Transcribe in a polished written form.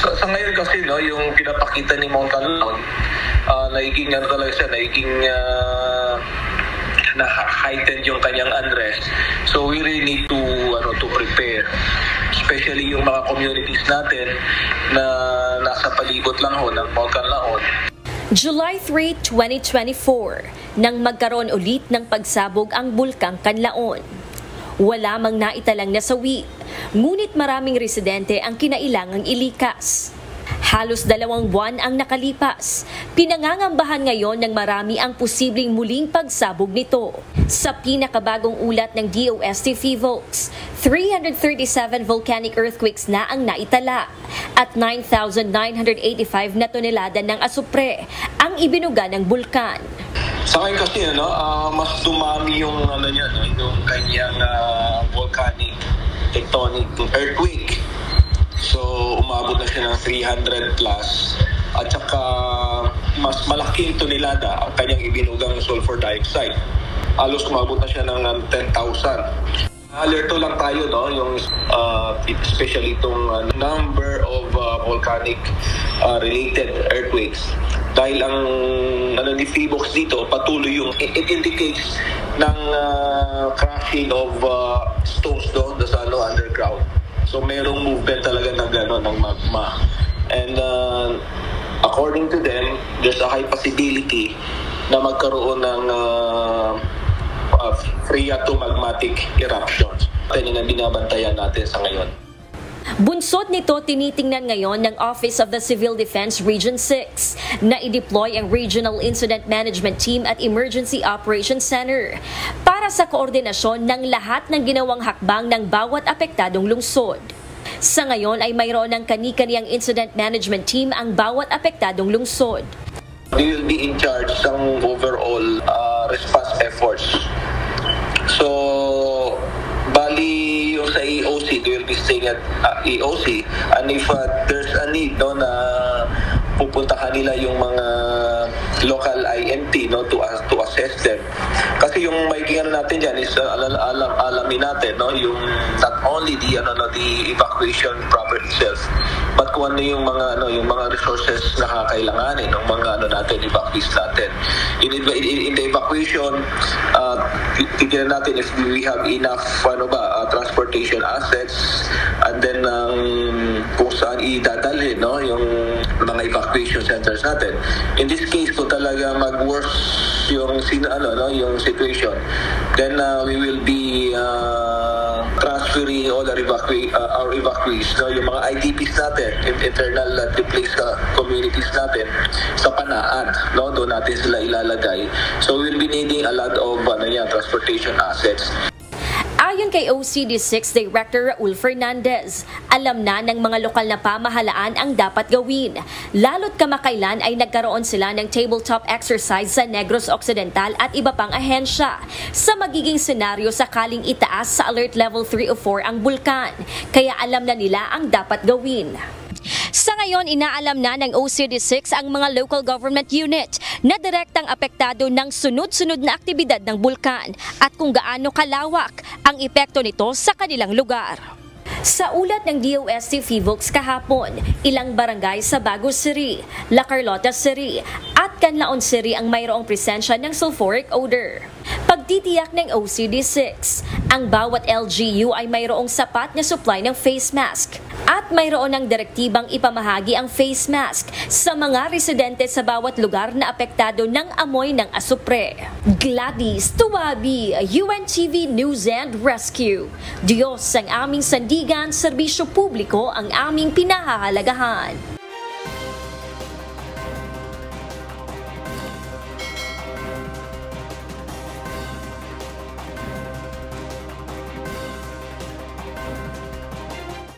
Sa ngayon kasi no, yung pinapakita ni Mount Canlaon, nagiging ano talaga siya, nagiging na heightened yung kanyang unrest. So we really need to prepare, especially yung mga communities natin na nasa palibot lang ho ng Mount Canlaon. July 3, 2024, nang magkaroon ulit ng pagsabog ang Bulkang Canlaon. Wala mang naitalang nasawi, ngunit maraming residente ang kinailangang ilikas. Halos 2 buwan ang nakalipas. Pinangangambahan ngayon ng marami ang posibleng muling pagsabog nito. Sa pinakabagong ulat ng DOST PHIVOLCS, 337 volcanic earthquakes na ang naitala at 9,985 na tonelada ng asupre ang ibinuga ng bulkan. Sa ngayon kasi mas dumami yung yung kanyang volcanic tectonic earthquake. So umabot na siya ng 300 plus at saka mas malaking tonelada ang kanyang ibinugang sulfur dioxide. Halos umabot na siya ng 10,000. Alerto lang tayo yung especially itong number of volcanic related earthquakes. Dahil ang ni PHIVOLCS dito patuloy yung it indicates ng crashing of stones doon sa underground. So mayroong movement talaga ng magma. And according to them, there's a high possibility na magkaroon ng phreatomagmatic eruptions. Ito yung binabantayan natin sa ngayon. Bunsod nito, tinitingnan ngayon ng Office of the Civil Defense Region 6 na i-deploy ang Regional Incident Management Team at Emergency Operations Center para sa koordinasyon ng lahat ng ginawang hakbang ng bawat apektadong lungsod. Sa ngayon ay mayroon ng kani-kaniyang incident management team ang bawat apektadong lungsod. We will be in charge ng overall response efforts. So, bali yung sa EOC, they will be staying at EOC, and if there's a need na pupuntahan nila yung mga local INT to assess them. Kasi yung making natin diyan is alamin natin yung not only the evacuation proper itself, but kung ano yung mga resources na kakailanganin ng mga natin evacuees natin. In the evacuation, tignan natin if we have enough transportation assets, and then kung saan idadalhin yung mga evacuation centers natin. In this case, kung talaga mag-worse yung situation, then we will be transferring all our evacuees, yung mga IDPs natin, internal displaced communities natin, sa Panaan, doon natin sila ilalagay. So we will be needing a lot of transportation assets. Ayon kay OCD6 Director Raul Fernandez, alam na ng mga lokal na pamahalaan ang dapat gawin. Lalo't kamakailan ay nagkaroon sila ng tabletop exercise sa Negros Occidental at iba pang ahensya sa magiging senaryo sakaling itaas sa alert level 3 o 4 ang bulkan. Kaya alam na nila ang dapat gawin. Sa ngayon, inaalam na ng OCD6 ang mga local government unit na direktang apektado ng sunod-sunod na aktibidad ng bulkan at kung gaano kalawak ang epekto nito sa kanilang lugar. Sa ulat ng DOST PHIVOLCS kahapon, ilang barangay sa Bagos City, La Carlota City at Canlaon City ang mayroong presensya ng sulfuric odor. Pagtitiyak ng OCD6, ang bawat LGU ay mayroong sapat na supply ng face mask at mayroon ng direktibang ipamahagi ang face mask sa mga residente sa bawat lugar na apektado ng amoy ng asupre. Gladys Tuwabi, UNTV News and Rescue. Diyos ang aming sandigan, serbisyo publiko ang aming pinahahalagahan.